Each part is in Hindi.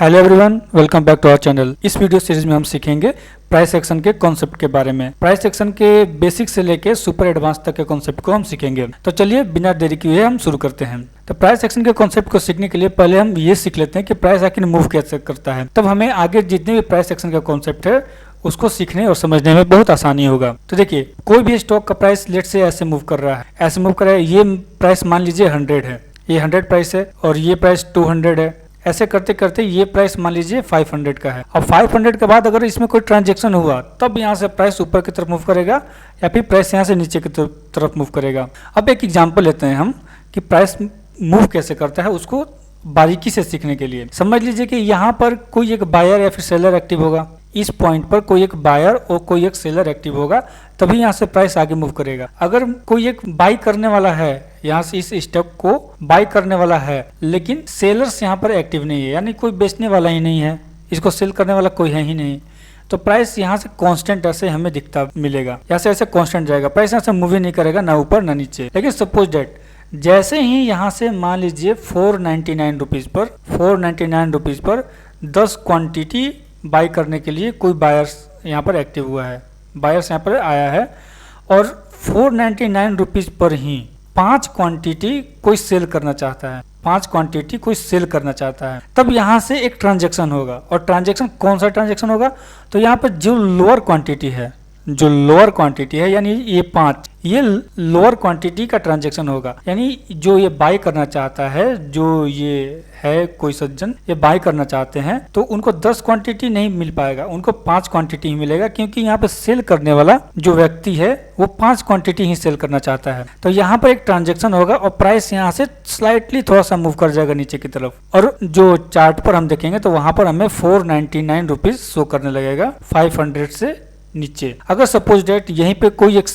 Hello everyone, welcome back to our channel. इस वीडियो सीरीज में हम सीखेंगे प्राइस एक्शन के कॉन्सेप्ट के बारे में। प्राइस एक्शन के बेसिक से लेके सुपर एडवांस तक के कॉन्सेप्ट को हम सीखेंगे। तो चलिए बिना देरी किए हम शुरू करते हैं। तो प्राइस एक्शन के कॉन्सेप्ट को सीखने के लिए पहले हम ये सीख लेते हैं कि प्राइस एक्शन मूव कैसे करता है। तब हमें आगे जितने भी प्राइस एक्शन का कॉन्सेप्ट है उसको सीखने और समझने में बहुत आसानी होगा। तो देखिए, कोई भी स्टॉक का प्राइस लेट से ऐसे मूव कर रहा है, ऐसे मूव कर रहा है। ये प्राइस मान लीजिए 100 है, ये 100 प्राइस है और ये प्राइस 200 है। ऐसे करते करते ये प्राइस मान लीजिए 500 का है। अब 500 के बाद अगर इसमें कोई ट्रांजैक्शन हुआ तब यहाँ से प्राइस ऊपर की तरफ मूव करेगा या फिर प्राइस यहाँ से नीचे की तरफ मूव करेगा। अब एक एग्जांपल लेते हैं हम कि प्राइस मूव कैसे करता है, उसको बारीकी से सीखने के लिए। समझ लीजिए कि यहाँ पर कोई एक बायर या फिर सेलर एक्टिव होगा। इस पॉइंट पर कोई एक बायर और कोई एक सेलर एक्टिव होगा, तभी यहाँ से प्राइस आगे मूव करेगा। अगर कोई एक बाई करने वाला है, यहाँ से इस स्टॉक को बाई करने वाला है, लेकिन सेलर्स यहाँ पर एक्टिव नहीं है, यानी कोई बेचने वाला ही नहीं है, इसको सेल करने वाला कोई है ही नहीं, तो प्राइस यहाँ से कांस्टेंट ऐसे हमें दिखता मिलेगा। यहाँ से ऐसे कांस्टेंट जाएगा, प्राइस यहाँ से मूव ही नहीं करेगा, ना ऊपर ना नीचे। लेकिन सपोज डेट जैसे ही यहाँ से मान लीजिए 499 रुपीज पर 10 क्वांटिटी बाई करने के लिए कोई बायर्स यहाँ पर एक्टिव हुआ है, बायर्स यहाँ पर आया है और 499 रुपीज पर ही 5 क्वांटिटी कोई सेल करना चाहता है, 5 क्वांटिटी कोई सेल करना चाहता है। तब यहाँ से एक ट्रांजैक्शन होगा। और ट्रांजैक्शन कौन सा ट्रांजैक्शन होगा? तो यहाँ पर जो लोअर क्वांटिटी है, यानी ये 5, ये लोअर क्वांटिटी का ट्रांजैक्शन होगा। यानी जो ये बाय करना चाहता है, जो ये है कोई सज्जन ये बाय करना चाहते हैं, तो उनको 10 क्वांटिटी नहीं मिल पाएगा, उनको 5 क्वांटिटी ही मिलेगा, क्योंकि यहाँ पे सेल करने वाला जो व्यक्ति है वो 5 क्वांटिटी ही सेल करना चाहता है। तो यहाँ पर एक ट्रांजैक्शन होगा और प्राइस यहाँ से स्लाइटली थोड़ा सा मूव कर जाएगा नीचे की तरफ। और जो चार्ट पर हम देखेंगे तो वहां पर हमें 499 रुपीज शो करने लगेगा 500 से नीचे। अगर सपोज डेट यहीं पे कोई एक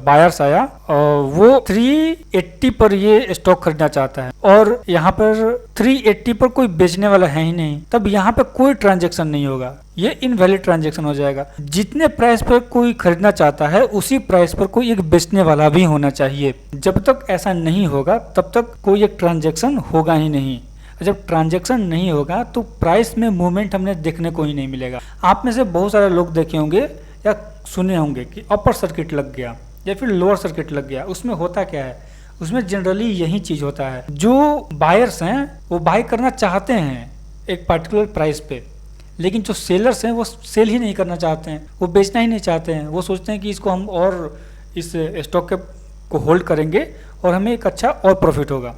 बायर्स आया और वो 380 पर ये स्टॉक खरीदना चाहता है और यहाँ पर 380 पर कोई बेचने वाला है ही नहीं, तब यहाँ पे कोई ट्रांजैक्शन नहीं होगा, ये इनवैलिड ट्रांजैक्शन हो जाएगा। जितने प्राइस पर कोई खरीदना चाहता है उसी प्राइस पर कोई एक बेचने वाला भी होना चाहिए। जब तक ऐसा नहीं होगा तब तक कोई एक ट्रांजैक्शन होगा ही नहीं। जब ट्रांजैक्शन नहीं होगा तो प्राइस में मूवमेंट हमने देखने को ही नहीं मिलेगा। आप में से बहुत सारे लोग देखे होंगे या सुने होंगे कि अपर सर्किट लग गया या फिर लोअर सर्किट लग गया। उसमें होता क्या है? उसमें जनरली यही चीज होता है, जो बायर्स हैं वो बाय करना चाहते हैं एक पर्टिकुलर प्राइस पे, लेकिन जो सेलर्स हैं वो सेल ही नहीं करना चाहते हैं, वो बेचना ही नहीं चाहते हैं। वो सोचते हैं कि इसको हम और इस स्टॉक को होल्ड करेंगे और हमें एक अच्छा और प्रॉफिट होगा,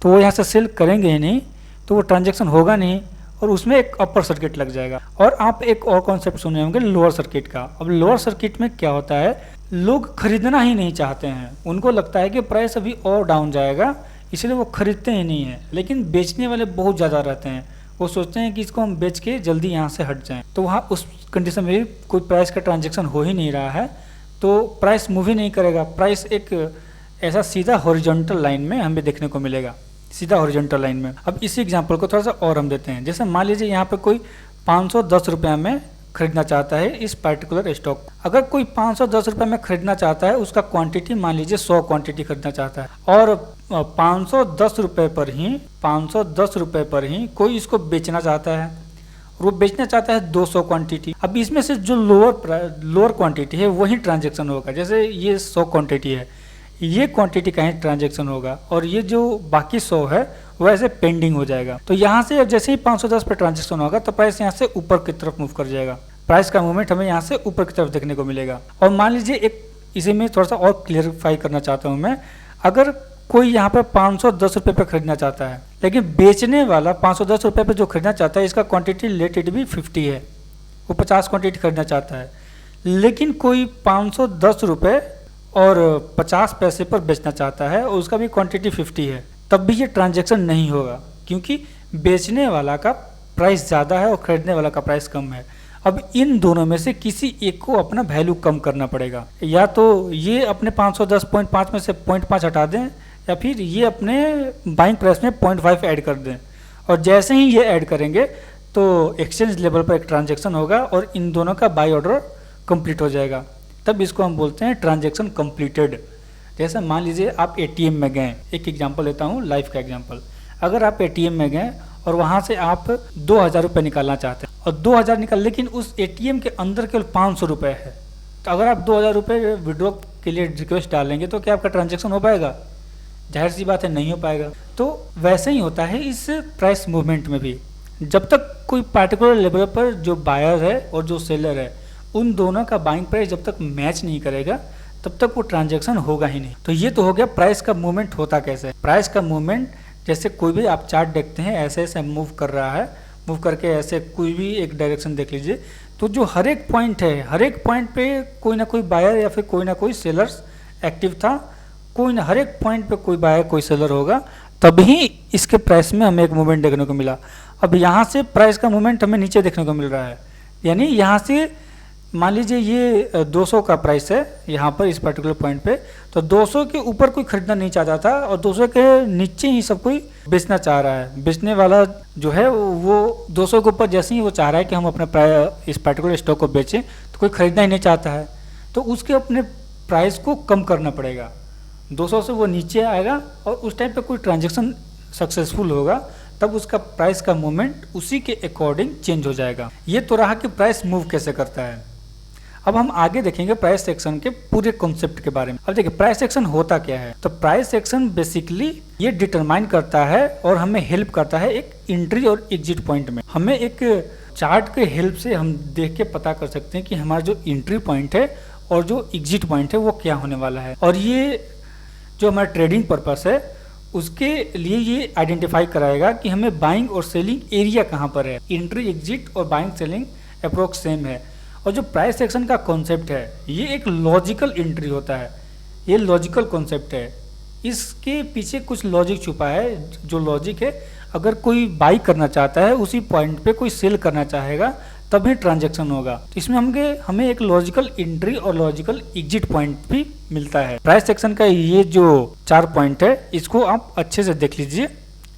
तो वो यहाँ से सेल करेंगे ही नहीं, तो वो ट्रांजेक्शन होगा नहीं और उसमें एक अपर सर्किट लग जाएगा। और आप एक और कॉन्सेप्ट सुने होंगे लोअर सर्किट का। अब लोअर सर्किट में क्या होता है, लोग खरीदना ही नहीं चाहते हैं, उनको लगता है कि प्राइस अभी और डाउन जाएगा, इसलिए वो खरीदते ही नहीं है। लेकिन बेचने वाले बहुत ज़्यादा रहते हैं, वो सोचते हैं कि इसको हम बेच के जल्दी यहाँ से हट जाएं। तो वहाँ उस कंडीशन में कोई प्राइस का ट्रांजेक्शन हो ही नहीं रहा है, तो प्राइस मूव ही नहीं करेगा। प्राइस एक ऐसा सीधा हॉरिजॉन्टल लाइन में हमें देखने को मिलेगा, सीधा हॉरिजॉन्टल लाइन में। अब इसी एग्जांपल को थोड़ा सा और हम देते हैं। जैसे मान लीजिए यहाँ पे कोई 510 रुपये में खरीदना चाहता है इस पर्टिकुलर स्टॉक। अगर कोई 510 रुपये में खरीदना चाहता है, उसका क्वांटिटी मान लीजिए 100 क्वांटिटी खरीदना चाहता है और 510 रुपये पर ही कोई इसको बेचना चाहता है और वो बेचना चाहता है 200 क्वांटिटी। अब इसमें से जो लोअर क्वांटिटी है वही ट्रांजेक्शन होगा। जैसे ये 100 क्वांटिटी है, ये क्वांटिटी का ही ट्रांजैक्शन होगा और ये जो बाकी 100 है वो ऐसे पेंडिंग हो जाएगा। तो यहाँ से जैसे ही 510 पर ट्रांजैक्शन होगा तो प्राइस यहाँ से ऊपर की तरफ मूव कर जाएगा। प्राइस का मूवमेंट हमें यहाँ से ऊपर की तरफ देखने को मिलेगा। और मान लीजिए एक इसे में थोड़ा सा और क्लियरिफाई करना चाहता हूँ मैं, अगर कोई यहाँ पर 510 रुपये पर खरीदना चाहता है, लेकिन बेचने वाला 510 रुपये पर जो खरीदना चाहता है इसका क्वान्टिटी लेट इट भी 50 है, वो 50 क्वान्टिटी खरीदना चाहता है, लेकिन कोई 510 रुपये और 50 पैसे पर बेचना चाहता है और उसका भी क्वांटिटी 50 है, तब भी ये ट्रांजैक्शन नहीं होगा, क्योंकि बेचने वाला का प्राइस ज़्यादा है और खरीदने वाला का प्राइस कम है। अब इन दोनों में से किसी एक को अपना वैल्यू कम करना पड़ेगा, या तो ये अपने 510.5 में से 0.5 हटा दें या फिर ये अपने बाइंग प्राइस में 0.5 ऐड कर दें। और जैसे ही ये ऐड करेंगे तो एक्सचेंज लेवल पर एक ट्रांजैक्शन होगा और इन दोनों का बाई ऑर्डर कंप्लीट हो जाएगा, तब इसको हम बोलते हैं ट्रांजैक्शन कंप्लीटेड। जैसे मान लीजिए आप एटीएम में गए, एक एग्जांपल लेता हूँ लाइफ का एग्जांपल। अगर आप एटीएम में गए और वहाँ से आप 2000 रुपये निकालना चाहते हैं और 2000 निकाल, लेकिन उस एटीएम के अंदर केवल 500 रुपये है, तो अगर आप 2000 रुपये विड्रॉ के लिए रिक्वेस्ट डालेंगे तो क्या आपका ट्रांजैक्शन हो पाएगा? जाहिर सी बात है, नहीं हो पाएगा। तो वैसे ही होता है इस प्राइस मूवमेंट में भी। जब तक कोई पार्टिकुलर लेवल पर जो बायर है और जो सेलर है उन दोनों का बाइंग प्राइस जब तक मैच नहीं करेगा तब तक वो ट्रांजैक्शन होगा ही नहीं। तो ये तो हो गया प्राइस का मूवमेंट होता कैसे। प्राइस का मूवमेंट जैसे कोई भी आप चार्ट देखते हैं, ऐसे ऐसे मूव कर रहा है, मूव करके ऐसे कोई भी एक डायरेक्शन देख लीजिए, तो जो हर एक पॉइंट है, हर एक पॉइंट पे कोई ना कोई बायर या फिर कोई ना कोई सेलर्स एक्टिव था, कोई ना, हर एक पॉइंट पे कोई बायर कोई सेलर होगा, तभी इसके प्राइस में हमें एक मूवमेंट देखने को मिला। अब यहाँ से प्राइस का मूवमेंट हमें नीचे देखने को मिल रहा है, यानी यहाँ से मान लीजिए ये 200 का प्राइस है यहाँ पर इस पर्टिकुलर पॉइंट पे, तो 200 के ऊपर कोई खरीदना नहीं चाहता था और 200 के नीचे ही सब कोई बेचना चाह रहा है। बेचने वाला जो है वो 200 के ऊपर जैसे ही वो चाह रहा है कि हम अपने इस पर्टिकुलर स्टॉक को बेचें, तो कोई खरीदना ही नहीं चाहता है, तो उसके अपने प्राइस को कम करना पड़ेगा। 200 से वो नीचे आएगा और उस टाइम पे कोई ट्रांजैक्शन सक्सेसफुल होगा, तब उसका प्राइस का मूवमेंट उसी के अकॉर्डिंग चेंज हो जाएगा। ये तो रहा कि प्राइस मूव कैसे करता है। अब हम आगे देखेंगे प्राइस एक्शन के पूरे कॉन्सेप्ट के बारे में। अब देखिए प्राइस एक्शन होता क्या है। तो प्राइस एक्शन बेसिकली ये डिटरमाइन करता है और हमें हेल्प करता है एक एंट्री और एग्जिट पॉइंट में। हमें एक चार्ट के हेल्प से हम देख के पता कर सकते हैं कि हमारा जो एंट्री पॉइंट है और जो एग्जिट पॉइंट है वो क्या होने वाला है, और ये जो हमारा ट्रेडिंग पर्पस है उसके लिए ये आइडेंटिफाई कराएगा कि हमें बाइंग और सेलिंग एरिया कहाँ पर है। एंट्री एग्जिट और बाइंग सेलिंग अप्रोक्स सेम है। और जो प्राइस एक्शन का कॉन्सेप्ट है ये एक लॉजिकल एंट्री होता है, ये लॉजिकल कॉन्सेप्ट है, इसके पीछे कुछ लॉजिक छुपा है। जो लॉजिक है, अगर कोई बाई करना चाहता है उसी पॉइंट पे कोई सेल करना चाहेगा तभी ट्रांजैक्शन होगा। तो इसमें हमें एक लॉजिकल एंट्री और लॉजिकल एग्जिट पॉइंट भी मिलता है। प्राइस एक्शन का ये जो 4 पॉइंट है इसको आप अच्छे से देख लीजिए,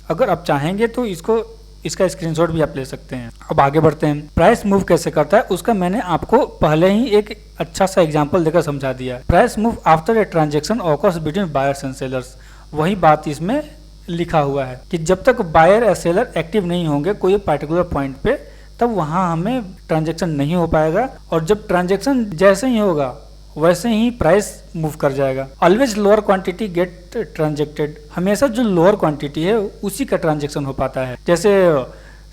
अगर आप चाहेंगे तो इसका स्क्रीनशॉट भी आप ले सकते हैं। अब आगे बढ़ते हैं। प्राइस मूव कैसे करता है उसका मैंने आपको पहले ही एक अच्छा सा एग्जांपल देकर समझा दिया है। Price move after a transaction occurs between buyers and sellers, वही बात इसमें लिखा हुआ है कि जब तक बायर या सेलर एक्टिव नहीं होंगे कोई पर्टिकुलर पॉइंट पे, तब वहां हमें ट्रांजैक्शन नहीं हो पाएगा, और जब ट्रांजैक्शन जैसे ही होगा वैसे ही प्राइस मूव कर जाएगा। Always lower quantity get transacted, हमेशा जो लोअर क्वांटिटी है उसी का ट्रांजैक्शन हो पाता है। जैसे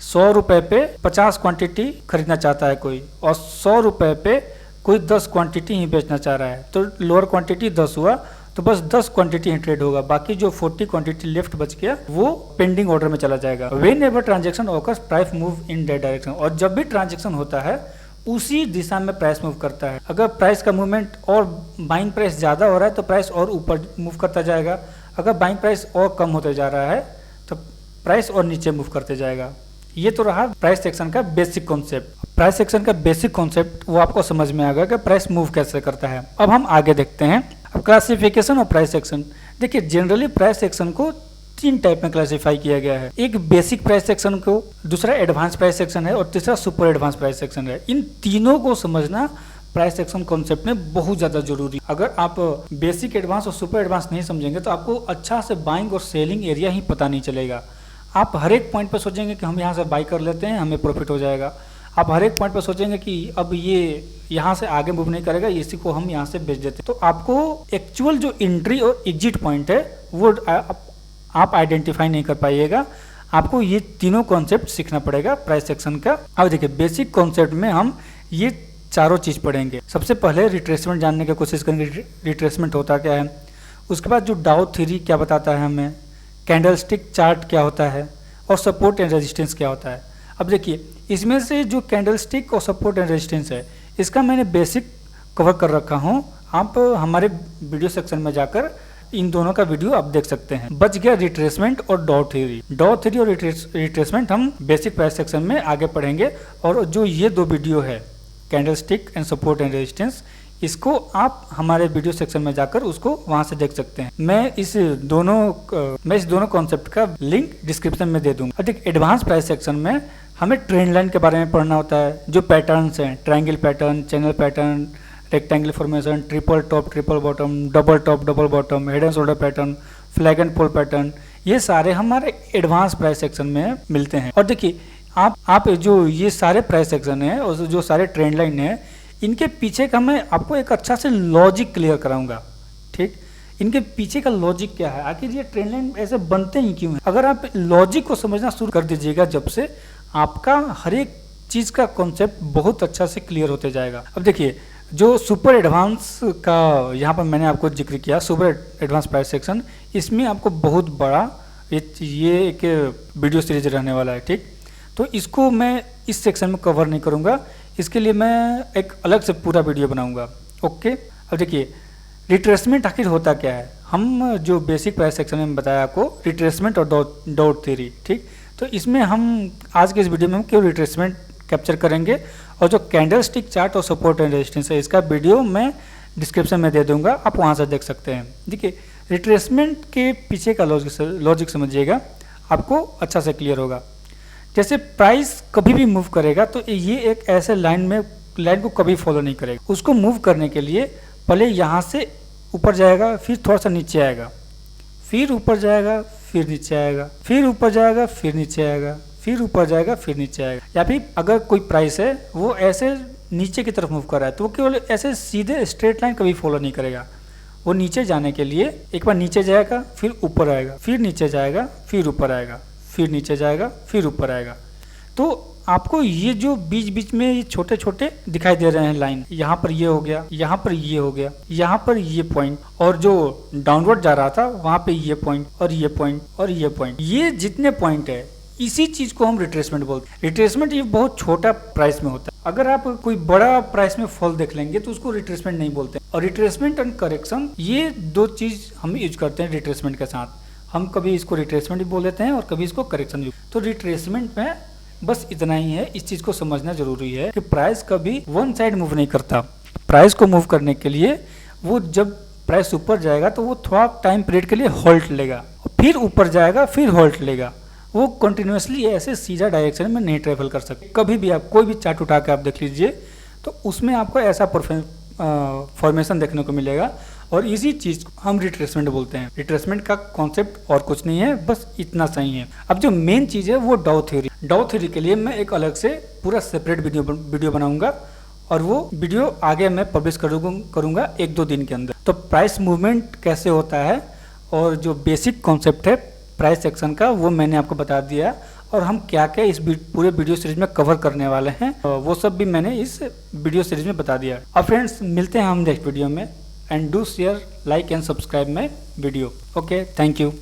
100 रुपए पे 50 क्वांटिटी खरीदना चाहता है कोई, और 100 रुपए पे कोई 10 क्वांटिटी ही बेचना चाह रहा है, तो लोअर क्वांटिटी 10 हुआ तो बस 10 क्वांटिटी ही ट्रेड होगा, बाकी जो 40 क्वांटिटी लेफ्ट बच गया वो पेंडिंग ऑर्डर में चला जाएगा। When ever transaction occurs price move in that direction, और जब भी ट्रांजैक्शन होता है उसी दिशा में प्राइस मूव करता है। अगर प्राइस का मूवमेंट और बाइंग प्राइस ज़्यादा हो रहा है तो प्राइस और ऊपर मूव करता जाएगा, अगर बाइंग प्राइस और कम होते जा रहा है तो प्राइस और नीचे मूव करते जाएगा। ये तो रहा प्राइस एक्शन का बेसिक कॉन्सेप्ट। प्राइस एक्शन का बेसिक कॉन्सेप्ट वो आपको समझ में आ गया कि प्राइस मूव कैसे करता है। अब हम आगे देखते हैं। अब क्लासिफिकेशन और प्राइस एक्शन। देखिए जनरली प्राइस एक्शन को 3 टाइप में क्लासिफाई किया गया है। एक बेसिक प्राइस एक्शन को, दूसरा एडवांस प्राइस एक्शन है और तीसरा सुपर एडवांस प्राइस एक्शन है। इन तीनों को समझना प्राइस एक्शन कॉन्सेप्ट में बहुत ज़्यादा जरूरी। अगर आप बेसिक, एडवांस और सुपर एडवांस नहीं समझेंगे तो आपको अच्छा से बाइंग और सेलिंग एरिया ही पता नहीं चलेगा। आप हर एक पॉइंट पर सोचेंगे कि हम यहाँ से बाई कर लेते हैं, हमें प्रॉफिट हो जाएगा। आप हर एक पॉइंट पर सोचेंगे कि अब ये यहाँ से आगे मूव नहीं करेगा, इसी को हम यहाँ से बेच देते हैं। तो आपको एक्चुअल जो एंट्री और एग्जिट पॉइंट है वो आप आइडेंटिफाई नहीं कर पाइएगा। आपको ये तीनों कॉन्सेप्ट सीखना पड़ेगा प्राइस एक्शन का। अब देखिए बेसिक कॉन्सेप्ट में हम ये चारों चीज़ पढ़ेंगे। सबसे पहले रिट्रेसमेंट जानने की कोशिश करेंगे, रिट्रेसमेंट होता क्या है। उसके बाद जो डाउ थ्योरी क्या बताता है हमें, कैंडलस्टिक चार्ट क्या होता है, और सपोर्ट एंड रेजिस्टेंस क्या होता है। अब देखिए इसमें से जो कैंडलस्टिक और सपोर्ट एंड रेजिस्टेंस है इसका मैंने बेसिक कवर कर रखा हूँ। आप हमारे वीडियो सेक्शन में जाकर इन दोनों का वीडियो आप देख सकते हैं। बच गया रिट्रेसमेंट और डॉ थ्योरी। डॉ थ्योरी और रिट्रेसमेंट हम बेसिक प्राइस सेक्शन में आगे पढ़ेंगे। और जो ये 2 वीडियो है candlestick and support and resistance, इसको आप हमारे वीडियो सेक्शन में जाकर उसको वहां से देख सकते हैं। मैं इस दोनों कॉन्सेप्ट का लिंक डिस्क्रिप्शन में दे दूंगा। अधिक एडवांस प्राइस सेक्शन में हमें ट्रेंड लाइन के बारे में पढ़ना होता है। जो पैटर्न्स हैं, triangle pattern, channel pattern, rectangle formation, triple top triple bottom, double top double bottom, head and shoulder pattern, flag and pole pattern, ये सारे हमारे एडवांस प्राइस सेक्शन में मिलते हैं। और देखिए आप जो ये सारे प्राइस सेक्शन है और जो सारे ट्रेंड लाइन है, इनके पीछे का मैं आपको एक अच्छा से लॉजिक क्लियर कराऊंगा। ठीक, इनके पीछे का लॉजिक क्या है, आखिर ये ट्रेंड लाइन ऐसे बनते ही क्यों है। अगर आप लॉजिक को समझना शुरू कर दीजिएगा जब से, आपका हर एक चीज़ का कॉन्सेप्ट बहुत अच्छा से क्लियर होते जाएगा। अब देखिए जो सुपर एडवांस का यहाँ पर मैंने आपको जिक्र किया, सुपर एडवांस प्राइस सेक्शन, इसमें आपको बहुत बड़ा ये एक वीडियो सीरीज रहने वाला है। ठीक, तो इसको मैं इस सेक्शन में कवर नहीं करूँगा, इसके लिए मैं एक अलग से पूरा वीडियो बनाऊँगा। ओके, अब देखिए रिट्रेसमेंट आखिर होता क्या है। हम जो बेसिक प्राइस सेक्शन में बताया आपको रिट्रेसमेंट और डॉट थ्योरी। ठीक, तो इसमें हम आज के इस वीडियो में हम केवल रिट्रेसमेंट कैप्चर करेंगे, और जो कैंडलस्टिक चार्ट और सपोर्ट एंड रेजिस्टेंस है इसका वीडियो मैं डिस्क्रिप्शन में दे दूंगा, आप वहां से देख सकते हैं। देखिए रिट्रेसमेंट के पीछे का लॉजिक समझिएगा, आपको अच्छा से क्लियर होगा। जैसे प्राइस कभी भी मूव करेगा तो ये एक ऐसे लाइन को कभी फॉलो नहीं करेगा। उसको मूव करने के लिए पहले यहाँ से ऊपर जाएगा, फिर थोड़ा सा नीचे आएगा, फिर ऊपर जाएगा, फिर नीचे आएगा, फिर ऊपर जाएगा, फिर नीचे आएगा, फिर ऊपर जाएगा, फिर नीचे आएगा। या फिर अगर कोई प्राइस है वो ऐसे नीचे की तरफ मूव कर रहा है तो वो केवल ऐसे सीधे स्ट्रेट लाइन कभी फॉलो नहीं करेगा। वो नीचे जाने के लिए एक बार नीचे जाएगा, फिर ऊपर आएगा, फिर नीचे जाएगा, फिर ऊपर आएगा, फिर नीचे जाएगा, फिर ऊपर आएगा। तो आपको ये जो बीच बीच में ये छोटे छोटे दिखाई दे रहे हैं लाइन, यहाँ पर ये हो गया, यहाँ पर ये हो गया, यहाँ पर ये पॉइंट, और जो डाउनवर्ड जा रहा था वहाँ पे ये पॉइंट और ये पॉइंट और ये पॉइंट, ये जितने पॉइंट है इसी चीज को हम रिट्रेसमेंट बोलते हैं। रिट्रेसमेंट ये बहुत छोटा प्राइस में होता है। अगर आप कोई बड़ा प्राइस में फॉल देख लेंगे तो उसको रिट्रेसमेंट नहीं बोलते। और रिट्रेसमेंट एंड करेक्शन ये दो चीज हम यूज करते हैं रिट्रेसमेंट के साथ। हम कभी इसको रिट्रेसमेंट भी बोल देते हैं और कभी इसको करेक्शन भी। तो रिट्रेसमेंट में बस इतना ही है, इस चीज को समझना जरूरी है कि प्राइस कभी वन साइड मूव नहीं करता। प्राइस को मूव करने के लिए वो जब प्राइस ऊपर जाएगा तो वो थोड़ा टाइम पीरियड के लिए होल्ड लेगा, फिर ऊपर जाएगा, फिर होल्ड लेगा। वो कंटिन्यूसली ऐसे सीधा डायरेक्शन में नहीं ट्रेवल कर सकते। कभी भी आप कोई भी चार्ट उठा के आप देख लीजिए तो उसमें आपको ऐसा फॉर्मेशन देखने को मिलेगा, और इसी चीज को हम रिट्रेसमेंट बोलते हैं। रिट्रेसमेंट का कॉन्सेप्ट और कुछ नहीं है, बस इतना सही है। अब जो मेन चीज है वो डाउ थ्योरी के लिए मैं एक अलग से पूरा सेपरेट वीडियो बनाऊंगा, और वो वीडियो आगे मैं पब्लिश करूंगा 1-2 दिन के अंदर। तो प्राइस मूवमेंट कैसे होता है और जो बेसिक कॉन्सेप्ट है प्राइस सेक्शन का वो मैंने आपको बता दिया, और हम क्या क्या इस पूरे वीडियो सीरीज में कवर करने वाले हैं वो सब भी मैंने इस वीडियो सीरीज में बता दिया। अब फ्रेंड्स मिलते हैं हम नेक्स्ट वीडियो में, and do share, like and subscribe my video. Okay, thank you.